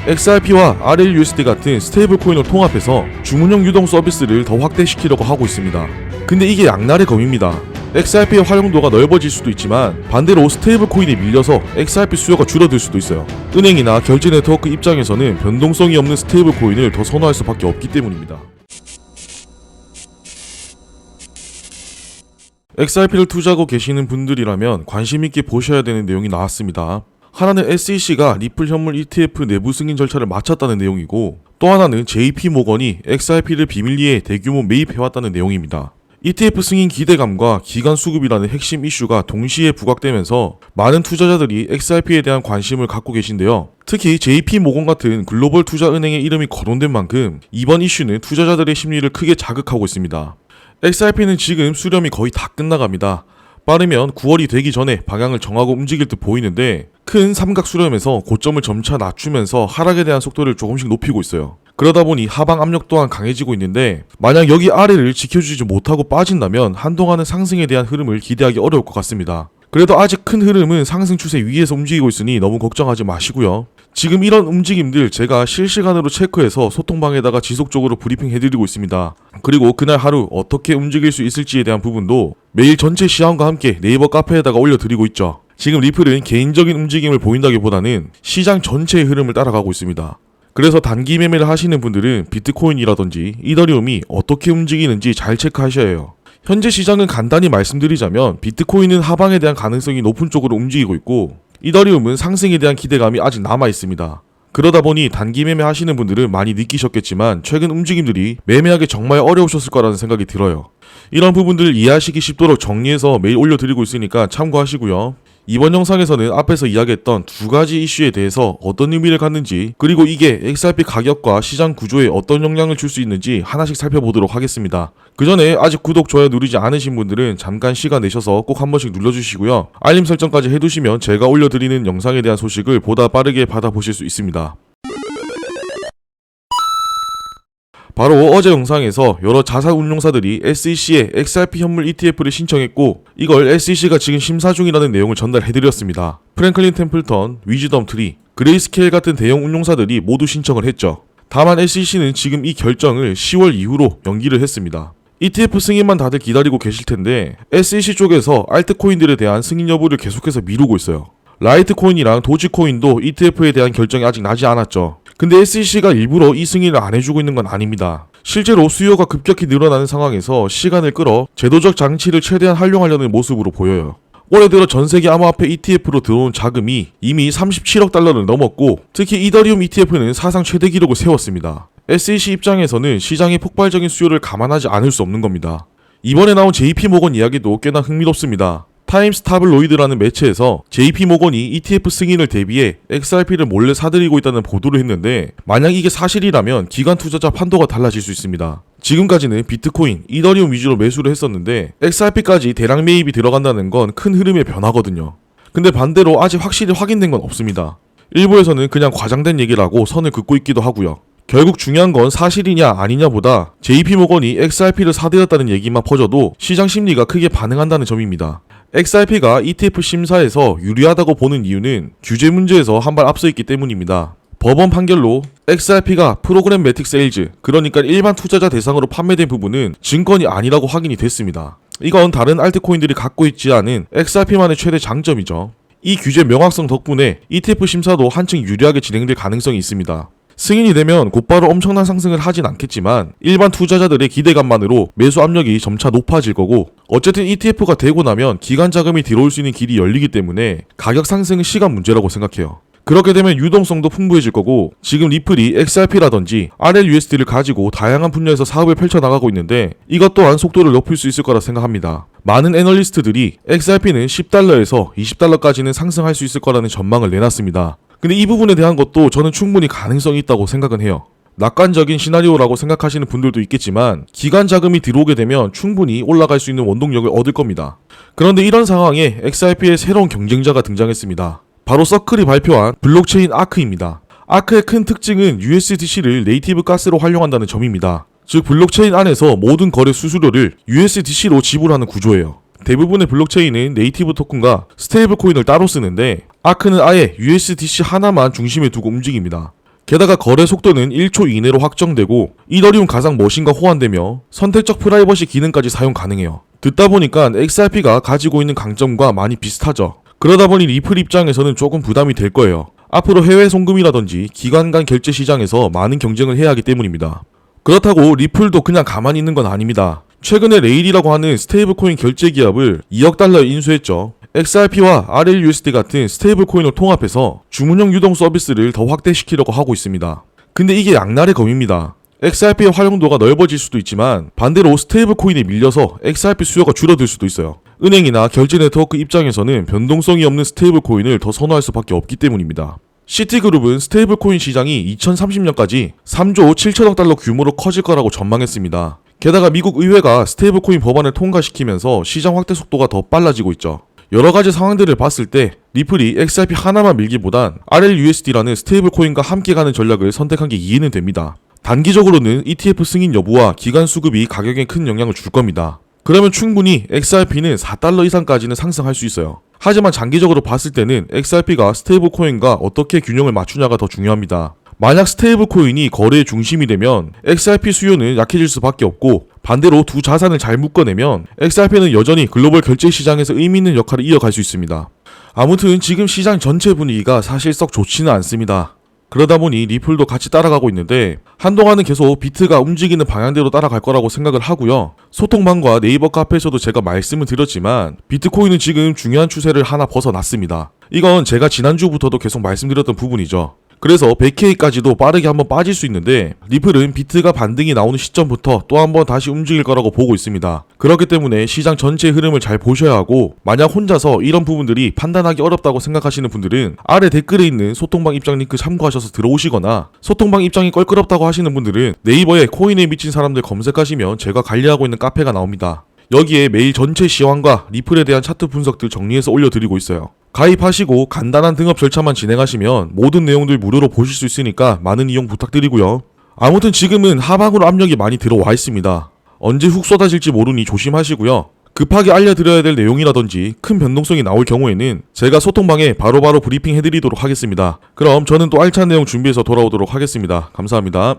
XRP와 RLUSD 같은 스테이블 코인을 통합해서 주문형 유동 서비스를 더 확대시키려고 하고 있습니다. 근데 이게 양날의 검입니다. XRP의 활용도가 넓어질 수도 있지만 반대로 스테이블 코인이 밀려서 XRP 수요가 줄어들 수도 있어요. 은행이나 결제 네트워크 입장에서는 변동성이 없는 스테이블 코인을 더 선호할 수밖에 없기 때문입니다. XRP를 투자하고 계시는 분들이라면 관심 있게 보셔야 되는 내용이 나왔습니다. 하나는 SEC가 리플 현물 ETF 내부 승인 절차를 마쳤다는 내용이고, 또 하나는 JP모건이 XRP를 비밀리에 대규모 매입해왔다는 내용입니다. ETF 승인 기대감과 기간 수급이라는 핵심 이슈가 동시에 부각되면서 많은 투자자들이 XRP에 대한 관심을 갖고 계신데요. 특히 JP모건 같은 글로벌 투자은행의 이름이 거론된 만큼 이번 이슈는 투자자들의 심리를 크게 자극하고 있습니다. XRP는 지금 수렴이 거의 다 끝나갑니다. 빠르면 9월이 되기 전에 방향을 정하고 움직일 듯 보이는데, 큰 삼각 수렴에서 고점을 점차 낮추면서 하락에 대한 속도를 조금씩 높이고 있어요. 그러다 보니 하방 압력 또한 강해지고 있는데, 만약 여기 아래를 지켜주지 못하고 빠진다면 한동안은 상승에 대한 흐름을 기대하기 어려울 것 같습니다. 그래도 아직 큰 흐름은 상승 추세 위에서 움직이고 있으니 너무 걱정하지 마시고요. 지금 이런 움직임들 제가 실시간으로 체크해서 소통방에다가 지속적으로 브리핑 해드리고 있습니다. 그리고 그날 하루 어떻게 움직일 수 있을지에 대한 부분도 매일 전체 시황과 함께 네이버 카페에다가 올려드리고 있죠. 지금 리플은 개인적인 움직임을 보인다기보다는 시장 전체의 흐름을 따라가고 있습니다. 그래서 단기 매매를 하시는 분들은 비트코인이라든지 이더리움이 어떻게 움직이는지 잘 체크하셔야 해요. 현재 시장은 간단히 말씀드리자면 비트코인은 하방에 대한 가능성이 높은 쪽으로 움직이고 있고, 이더리움은 상승에 대한 기대감이 아직 남아 있습니다. 그러다 보니 단기 매매 하시는 분들은 많이 느끼셨겠지만 최근 움직임들이 매매하기 정말 어려우셨을 거라는 생각이 들어요. 이런 부분들을 이해하시기 쉽도록 정리해서 매일 올려드리고 있으니까 참고하시고요. 이번 영상에서는 앞에서 이야기했던 두 가지 이슈에 대해서 어떤 의미를 갖는지, 그리고 이게 XRP 가격과 시장 구조에 어떤 영향을 줄 수 있는지 하나씩 살펴보도록 하겠습니다. 그 전에 아직 구독, 좋아요 누르지 않으신 분들은 잠깐 시간 내셔서 꼭 한 번씩 눌러주시고요. 알림 설정까지 해두시면 제가 올려드리는 영상에 대한 소식을 보다 빠르게 받아보실 수 있습니다. 바로 어제 영상에서 여러 자산운용사들이 SEC에 XRP 현물 ETF를 신청했고, 이걸 SEC가 지금 심사 중이라는 내용을 전달해드렸습니다. 프랭클린 템플턴, 위즈덤 트리, 그레이스케일 같은 대형 운용사들이 모두 신청을 했죠. 다만 SEC는 지금 이 결정을 10월 이후로 연기를 했습니다. ETF 승인만 다들 기다리고 계실 텐데 SEC 쪽에서 알트코인들에 대한 승인 여부를 계속해서 미루고 있어요. 라이트코인이랑 도지코인도 ETF에 대한 결정이 아직 나지 않았죠. 근데 SEC가 일부러 이 승인을 안 해주고 있는 건 아닙니다. 실제로 수요가 급격히 늘어나는 상황에서 시간을 끌어 제도적 장치를 최대한 활용하려는 모습으로 보여요. 올해 들어 전세계 암호화폐 ETF로 들어온 자금이 이미 37억 달러를 넘었고, 특히 이더리움 ETF는 사상 최대 기록을 세웠습니다. SEC 입장에서는 시장의 폭발적인 수요를 감안하지 않을 수 없는 겁니다. 이번에 나온 JP모건 이야기도 꽤나 흥미롭습니다. 타임스 타블로이드라는 매체에서 JP모건이 ETF 승인을 대비해 XRP를 몰래 사들이고 있다는 보도를 했는데, 만약 이게 사실이라면 기관 투자자 판도가 달라질 수 있습니다. 지금까지는 비트코인, 이더리움 위주로 매수를 했었는데 XRP까지 대량 매입이 들어간다는 건 큰 흐름의 변화거든요. 근데 반대로 아직 확실히 확인된 건 없습니다. 일부에서는 그냥 과장된 얘기라고 선을 긋고 있기도 하고요. 결국 중요한 건 사실이냐 아니냐보다 JP모건이 XRP를 사들였다는 얘기만 퍼져도 시장 심리가 크게 반응한다는 점입니다. XRP가 ETF 심사에서 유리하다고 보는 이유는 규제 문제에서 한 발 앞서 있기 때문입니다. 법원 판결로 XRP가 프로그램 매틱 세일즈, 그러니까 일반 투자자 대상으로 판매된 부분은 증권이 아니라고 확인이 됐습니다. 이건 다른 알트코인들이 갖고 있지 않은 XRP만의 최대 장점이죠. 이 규제 명확성 덕분에 ETF 심사도 한층 유리하게 진행될 가능성이 있습니다. 승인이 되면 곧바로 엄청난 상승을 하진 않겠지만 일반 투자자들의 기대감만으로 매수 압력이 점차 높아질 거고, 어쨌든 ETF가 되고 나면 기관 자금이 들어올 수 있는 길이 열리기 때문에 가격 상승은 시간 문제라고 생각해요. 그렇게 되면 유동성도 풍부해질 거고, 지금 리플이 XRP라든지 RLUSD를 가지고 다양한 분야에서 사업을 펼쳐나가고 있는데 이것 또한 속도를 높일 수 있을 거라 생각합니다. 많은 애널리스트들이 XRP는 10달러에서 20달러까지는 상승할 수 있을 거라는 전망을 내놨습니다. 근데 이 부분에 대한 것도 저는 충분히 가능성이 있다고 생각은 해요. 낙관적인 시나리오라고 생각하시는 분들도 있겠지만 기관 자금이 들어오게 되면 충분히 올라갈 수 있는 원동력을 얻을 겁니다. 그런데 이런 상황에 XRP의 새로운 경쟁자가 등장했습니다. 바로 서클이 발표한 블록체인 아크입니다. 아크의 큰 특징은 USDC를 네이티브 가스로 활용한다는 점입니다. 즉 블록체인 안에서 모든 거래 수수료를 USDC로 지불하는 구조예요. 대부분의 블록체인은 네이티브 토큰과 스테이블 코인을 따로 쓰는데 아크는 아예 USDC 하나만 중심에 두고 움직입니다. 게다가 거래 속도는 1초 이내로 확정되고 이더리움 가상 머신과 호환되며 선택적 프라이버시 기능까지 사용 가능해요. 듣다 보니까 XRP가 가지고 있는 강점과 많이 비슷하죠. 그러다 보니 리플 입장에서는 조금 부담이 될 거예요. 앞으로 해외 송금이라든지 기관 간 결제 시장에서 많은 경쟁을 해야 하기 때문입니다. 그렇다고 리플도 그냥 가만히 있는 건 아닙니다. 최근에 레일이라고 하는 스테이블 코인 결제 기업을 2억 달러에 인수했죠. XRP와 RLUSD 같은 스테이블 코인을 통합해서 주문형 유동 서비스를 더 확대시키려고 하고 있습니다. 근데 이게 양날의 검입니다. XRP의 활용도가 넓어질 수도 있지만 반대로 스테이블 코인에 밀려서 XRP 수요가 줄어들 수도 있어요. 은행이나 결제 네트워크 입장에서는 변동성이 없는 스테이블 코인을 더 선호할 수밖에 없기 때문입니다. 시티그룹은 스테이블 코인 시장이 2030년까지 3조 7천억 달러 규모로 커질 거라고 전망했습니다. 게다가 미국 의회가 스테이블 코인 법안을 통과시키면서 시장 확대 속도가 더 빨라지고 있죠. 여러 가지 상황들을 봤을 때 리플이 XRP 하나만 밀기보단 RLUSD라는 스테이블 코인과 함께 가는 전략을 선택한 게 이해는 됩니다. 단기적으로는 ETF 승인 여부와 기간 수급이 가격에 큰 영향을 줄 겁니다. 그러면 충분히 XRP는 4달러 이상까지는 상승할 수 있어요. 하지만 장기적으로 봤을 때는 XRP가 스테이블 코인과 어떻게 균형을 맞추냐가 더 중요합니다. 만약 스테이블 코인이 거래의 중심이 되면 XRP 수요는 약해질 수밖에 없고 반대로 두 자산을 잘 묶어내면 XRP는 여전히 글로벌 결제 시장에서 의미 있는 역할을 이어갈 수 있습니다. 아무튼 지금 시장 전체 분위기가 사실 썩 좋지는 않습니다. 그러다 보니 리플도 같이 따라가고 있는데 한동안은 계속 비트가 움직이는 방향대로 따라갈 거라고 생각을 하고요. 소통방과 네이버 카페에서도 제가 말씀을 드렸지만 비트코인은 지금 중요한 추세를 하나 벗어났습니다. 이건 제가 지난주부터도 계속 말씀드렸던 부분이죠. 그래서 100K까지도 빠르게 한번 빠질 수 있는데 리플은 비트가 반등이 나오는 시점부터 또 한번 다시 움직일 거라고 보고 있습니다. 그렇기 때문에 시장 전체의 흐름을 잘 보셔야 하고 만약 혼자서 이런 부분들이 판단하기 어렵다고 생각하시는 분들은 아래 댓글에 있는 소통방 입장 링크 참고하셔서 들어오시거나 소통방 입장이 껄끄럽다고 하시는 분들은 네이버에 코인에 미친 사람들 검색하시면 제가 관리하고 있는 카페가 나옵니다. 여기에 매일 전체 시황과 리플에 대한 차트 분석들 정리해서 올려드리고 있어요. 가입하시고 간단한 등업 절차만 진행하시면 모든 내용들 무료로 보실 수 있으니까 많은 이용 부탁드리고요. 아무튼 지금은 하방으로 압력이 많이 들어와 있습니다. 언제 훅 쏟아질지 모르니 조심하시고요. 급하게 알려드려야 될 내용이라든지 큰 변동성이 나올 경우에는 제가 소통방에 바로바로 브리핑 해드리도록 하겠습니다. 그럼 저는 또 알찬 내용 준비해서 돌아오도록 하겠습니다. 감사합니다.